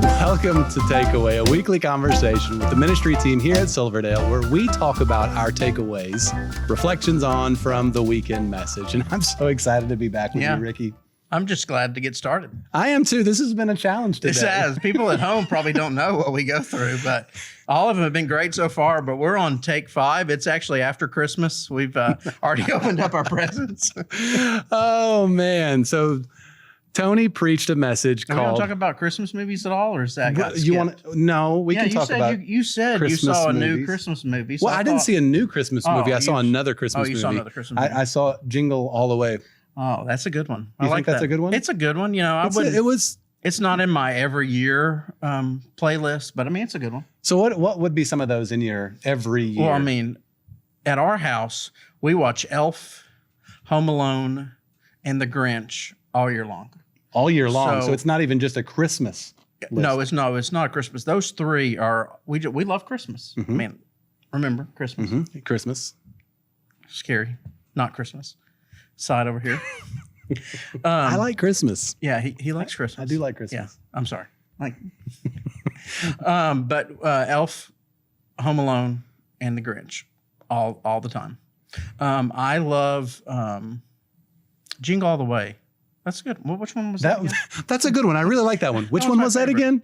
Welcome to Takeaway, a weekly conversation with the ministry team here at Silverdale, where we talk about our takeaways, reflections on from the weekend message. And I'm so excited to be back with you, Ricky. I'm just glad to get started. I am too. This has been a challenge today. This has. People at home probably don't know what we go through, but all of them have been great so far. But we're on take 5. It's actually after Christmas. We've already opened up our presents. Oh, man. So Tony preached a message called... We don't talk about Christmas movies at all, or is that got you want to? No, we can talk about. You said Christmas you saw a movies. new Christmas movie. So Well, I didn't see a new Christmas movie. I saw another Christmas movie. You saw another Christmas movie. I saw Jingle All the Way. Oh, that's a good one. You think that's a good one? It's a good one. You know, It's not in my every year playlist, but I mean, it's a good one. So what would be some of those in your every year? Well, I mean, at our house, we watch Elf, Home Alone, and The Grinch all year long. All year long. So it's not even just a Christmas list. No, it's not Christmas. Those three are, we love Christmas. Mm-hmm. I mean, remember Christmas. Mm-hmm. Christmas. Scary. Not Christmas. Side over here. I like Christmas. Yeah, he likes Christmas. I do like Christmas. Yeah, I'm sorry. But Elf, Home Alone, and The Grinch all the time. I love Jingle All the Way. That's good. Which one was that? That's a good one. I really like that one. Which one was that again?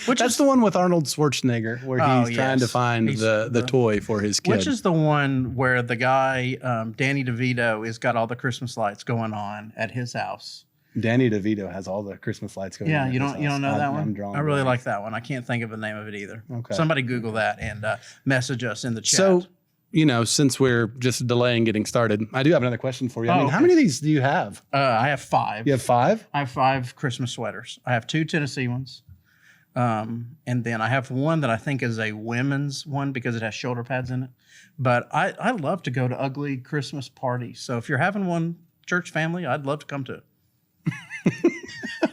That's the one with Arnold Schwarzenegger, where he's trying to find the toy for his kid. Which is the one where the guy, Danny DeVito, has got all the Christmas lights going on at his house. Danny DeVito has all the Christmas lights going on. Yeah, you don't know that one? I really like that one. I can't think of the name of it either. Okay. Somebody Google that and message us in the chat. So, since we're just delaying getting started, I do have another question for you. How many of these do you have? I have 5. You have 5? I have 5 Christmas sweaters. I have 2 Tennessee ones. And then I have one that I think is a women's one because it has shoulder pads in it. But I love to go to ugly Christmas parties. So if you're having one, church family, I'd love to come to it.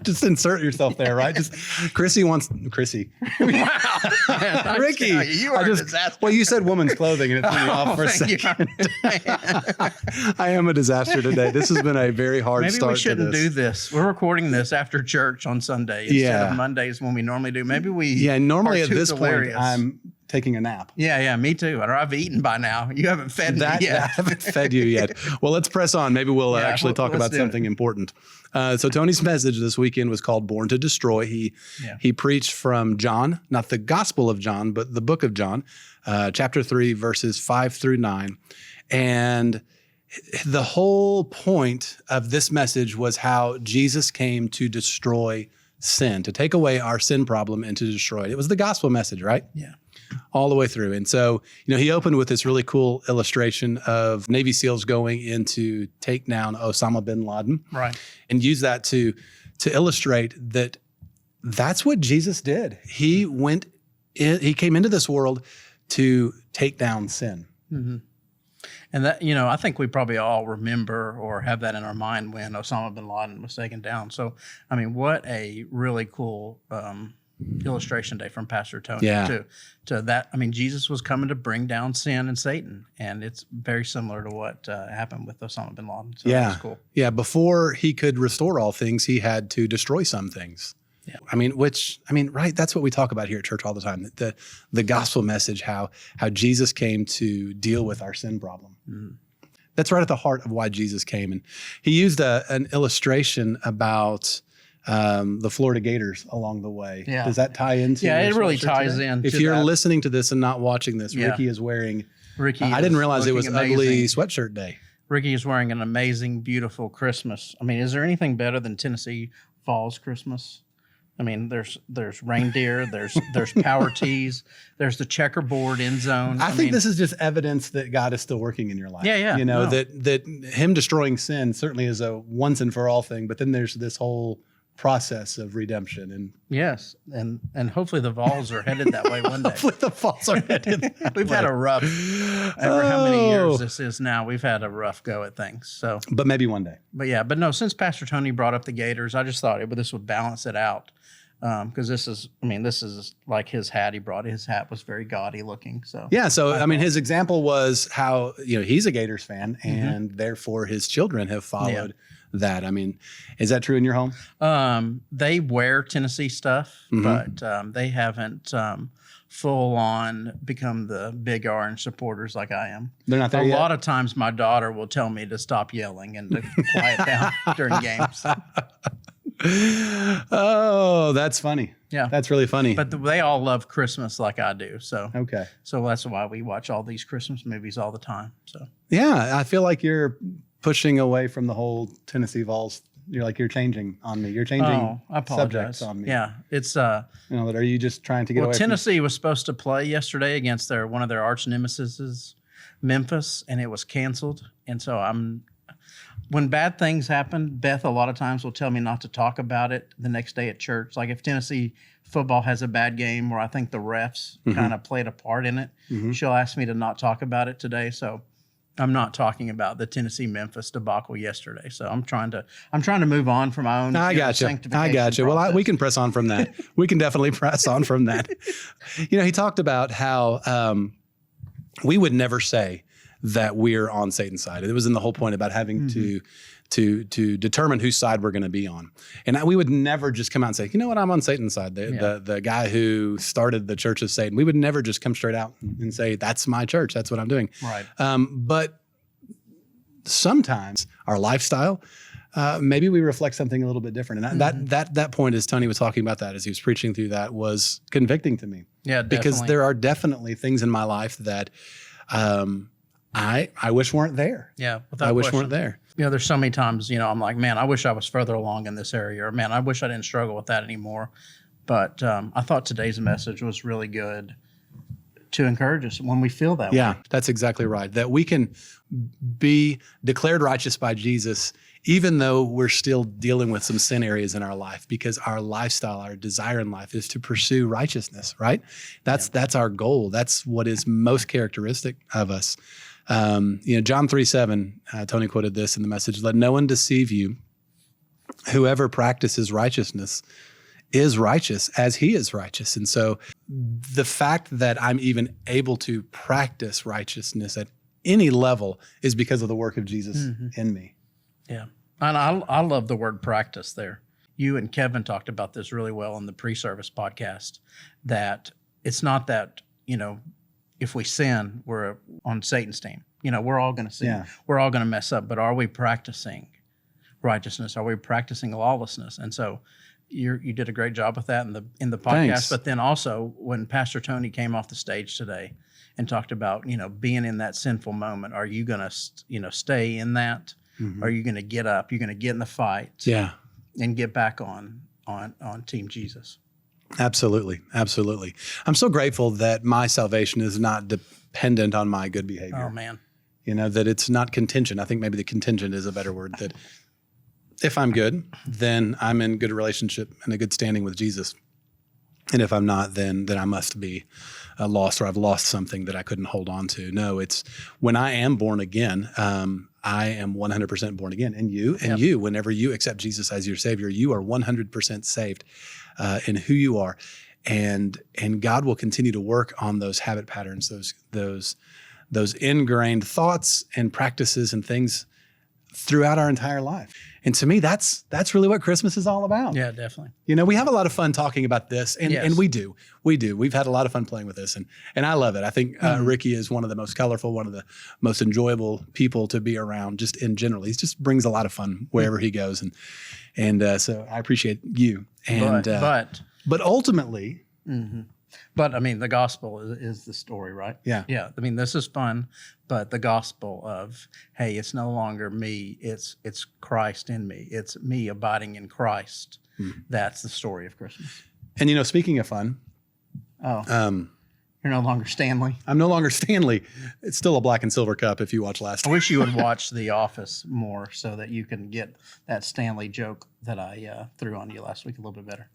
Just insert yourself there, right? Chrissy. Wow. Man, Ricky. You are a disaster. Well, you said woman's clothing and it threw me off for a second. I am a disaster today. This has been a very hard start to this. Maybe we shouldn't do this. We're recording this after church on Sunday instead of Mondays when we normally do. Maybe we normally at this point I'm taking a nap. Yeah, me too. Or I've eaten by now. You haven't fed me yet. I haven't fed you yet. Well, let's press on. Maybe we'll actually talk about something important. So Tony's message this weekend was called Born to Destroy. He preached from John, not the Gospel of John, but the book of John, chapter 3, verses 5 through 9. And the whole point of this message was how Jesus came to destroy sin, to take away our sin problem and to destroy it. It was the gospel message, right? Yeah. All the way through. And so, he opened with this really cool illustration of Navy SEALs going in to take down Osama bin Laden. Right. And use that to illustrate that that's what Jesus did. He came into this world to take down sin. Mm-hmm. And that, I think we probably all remember or have that in our mind when Osama bin Laden was taken down. So, I mean, what a really cool illustration day from Pastor Tony to that. I mean, Jesus was coming to bring down sin and Satan, and it's very similar to what happened with Osama bin Laden. So that's cool. Yeah, before he could restore all things, he had to destroy some things. Yeah. Right, that's what we talk about here at church all the time, the gospel message, how Jesus came to deal with our sin problem. Mm-hmm. That's right at the heart of why Jesus came. And he used an illustration about the Florida Gators along the way. Yeah. Does that tie into? Yeah, it really ties in. If you're listening to this and not watching this, Ricky is wearing. I didn't realize it was amazing. Ugly Sweatshirt Day. Ricky is wearing an amazing, beautiful Christmas. I mean, is there anything better than Tennessee Falls Christmas? I mean, there's reindeer, there's power tees, there's the checkerboard end zone. I think this is just evidence that God is still working in your life. Yeah. That him destroying sin certainly is a once and for all thing, but then there's this whole process of redemption. And yes, and hopefully the Vols are headed that way one day. Hopefully the Vols are headed that We've had a rough, how many years this is now, we've had a rough go at things. So, but maybe one day. But no, since Pastor Tony brought up the Gators, I just thought this would balance it out. Because this is like his hat. His hat was very gaudy looking. So his example was how he's a Gators fan, and therefore his children have followed that. I mean, is that true in your home? They wear Tennessee stuff, but they haven't full on become the big orange supporters like I am. They're not there yet? A lot of times my daughter will tell me to stop yelling and to quiet down during games. Oh, that's funny. Yeah. That's really funny. But they all love Christmas like I do. So okay. So that's why we watch all these Christmas movies all the time. So yeah, I feel like you're pushing away from the whole Tennessee Vols. You're changing on me. You're changing subjects on me. Yeah, it's are you just trying to get away? Well, Tennessee was supposed to play yesterday against one of their arch nemesis, Memphis, and it was canceled. And so when bad things happen, Beth a lot of times will tell me not to talk about it the next day at church. Like if Tennessee football has a bad game where I think the refs kind of played a part in it, she'll ask me to not talk about it today. So I'm not talking about the Tennessee-Memphis debacle yesterday. So I'm trying to move on from my own sanctification process. Well, we can press on from that. We can definitely press on from that. He talked about how we would never say that we're on Satan's side. It was in the whole point about having to determine whose side we're going to be on. And we would never just come out and say, you know what, I'm on Satan's side. The guy who started the Church of Satan. We would never just come straight out and say, that's my church. That's what I'm doing. Right. But sometimes our lifestyle, maybe we reflect something a little bit different. And that point, as Tony was talking about that, as he was preaching through that, was convicting to me. Yeah, definitely. Because there are definitely things in my life that I wish weren't there. Yeah, I wish weren't there. There's so many times, I'm like, man, I wish I was further along in this area, or man, I wish I didn't struggle with that anymore. But I thought today's message was really good to encourage us when we feel that way. Yeah, that's exactly right. That we can be declared righteous by Jesus, even though we're still dealing with some sin areas in our life, because our lifestyle, our desire in life is to pursue righteousness, right? That's our goal. That's what is most characteristic of us. John 3:7, Tony quoted this in the message, let no one deceive you. Whoever practices righteousness is righteous as he is righteous. And so the fact that I'm even able to practice righteousness at any level is because of the work of Jesus in me. Yeah. And I love the word practice there. You and Kevin talked about this really well in the pre-service podcast, that it's not that, if we sin, we're on Satan's team. We're all going to sin. Yeah. We're all going to mess up. But are we practicing righteousness? Are we practicing lawlessness? And so you did a great job with that in the podcast. Thanks. But then also when Pastor Tony came off the stage today and talked about being in that sinful moment, are you going to stay in that? Are you going to get up? You're going to get in the fight. Yeah. And get back on Team Jesus. Absolutely. Absolutely. I'm so grateful that my salvation is not dependent on my good behavior. Oh, man. That it's not contingent. I think maybe the contingent is a better word, that if I'm good, then I'm in good relationship and a good standing with Jesus. And if I'm not, then I must be lost, or I've lost something that I couldn't hold on to. No, it's when I am born again, I am 100% born again. And you, whenever you accept Jesus as your Savior, you are 100% saved in who you are. And God will continue to work on those habit patterns, those ingrained thoughts and practices and things throughout our entire life. And to me, that's really what Christmas is all about. Yeah, definitely. We have a lot of fun talking about this, and we do. We've had a lot of fun playing with this, and I love it. I think Ricky is one of the most colorful, one of the most enjoyable people to be around, just in general. He just brings a lot of fun wherever he goes, and so I appreciate you. And but ultimately. But I mean, the gospel is the story, right? Yeah. Yeah. I mean, this is fun, but the gospel of, hey, it's no longer me. It's Christ in me. It's me abiding in Christ. That's the story of Christmas. And speaking of fun. Oh. You're no longer Stanley. I'm no longer Stanley. It's still a black and silver cup if you watch last time. I wish you would watch The Office more so that you can get that Stanley joke that I threw on you last week a little bit better.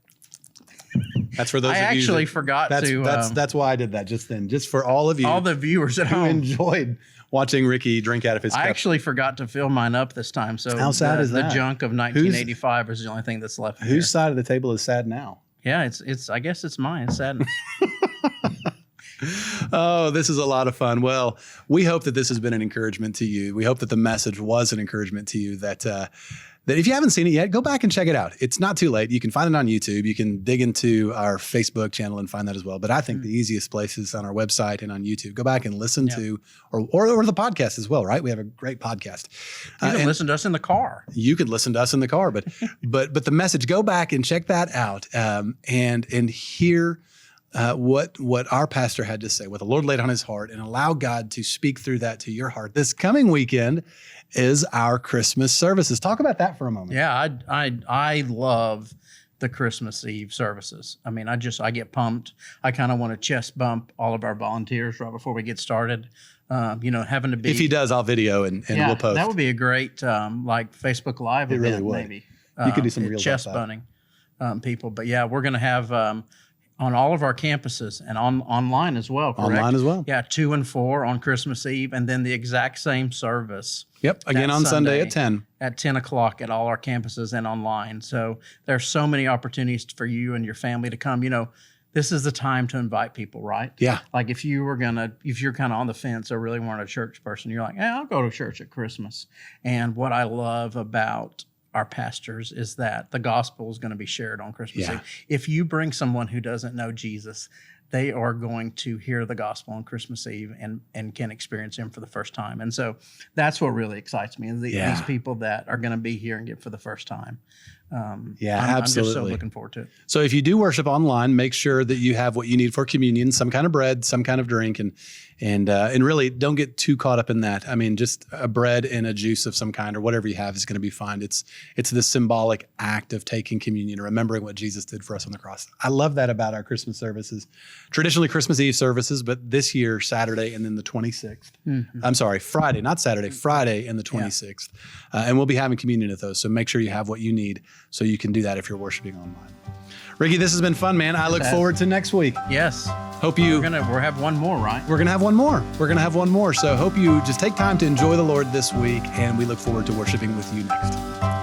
That's for those of you. I actually forgot to. That's why I did that just then, just for all of you, all the viewers at home, enjoyed watching Ricky drink out of his cup. I actually forgot to fill mine up this time. So how sad is that? The junk of 1985 is the only thing that's left. Whose side of the table is sad now? Yeah, it's. I guess it's mine. It's sad. Oh, this is a lot of fun. Well, we hope that this has been an encouragement to you. We hope that the message was an encouragement to you, that that if you haven't seen it yet, go back and check it out. It's not too late. You can find it on YouTube. You can dig into our Facebook channel and find that as well. But I think the easiest place is on our website and on YouTube. Go back and listen to, or the podcast as well, right? We have a great podcast. You can listen to us in the car. You could listen to us in the car, but but the message, go back and check that out, and hear what our pastor had to say, what the Lord laid on his heart, and allow God to speak through that to your heart. This coming weekend is our Christmas services. Talk about that for a moment. Yeah, I love the Christmas Eve services. I mean, I get pumped. I kind of want to chest bump all of our volunteers right before we get started. Having to be. If he does, I'll video and we'll post. That would be a great like Facebook Live event, really would. Maybe. You could do some real chest bunting people. But yeah, we're going to have on all of our campuses and online as well. Correct? Online as well. Yeah, 2 and 4 on Christmas Eve, and then the exact same service. Yep. Again on Sunday at 10. At 10 o'clock at all our campuses and online. So there's so many opportunities for you and your family to come. This is the time to invite people, right? Yeah. Like if you're kind of on the fence or really weren't a church person, you're like, I'll go to church at Christmas. And what I love about our pastors is that the gospel is going to be shared on Christmas Eve. If you bring someone who doesn't know Jesus, they are going to hear the gospel on Christmas Eve and can experience him for the first time. And so that's what really excites me, is these people that are going to be here and get for the first time. Absolutely. I'm just so looking forward to it. So if you do worship online, make sure that you have what you need for communion, some kind of bread, some kind of drink, and really don't get too caught up in that. I mean, just a bread and a juice of some kind or whatever you have is going to be fine. It's the symbolic act of taking communion, remembering what Jesus did for us on the cross. I love that about our Christmas services. Traditionally Christmas Eve services, but this year, Saturday and then the 26th. Mm-hmm. I'm sorry, Friday, not Saturday, Friday and the 26th. And we'll be having communion at those. So make sure you have what you need so you can do that if you're worshiping online. Ricky, this has been fun, man. I look forward to next week. Yes. Hope you. We'll have one more, right? We're going to have one more. So hope you just take time to enjoy the Lord this week, and we look forward to worshiping with you next.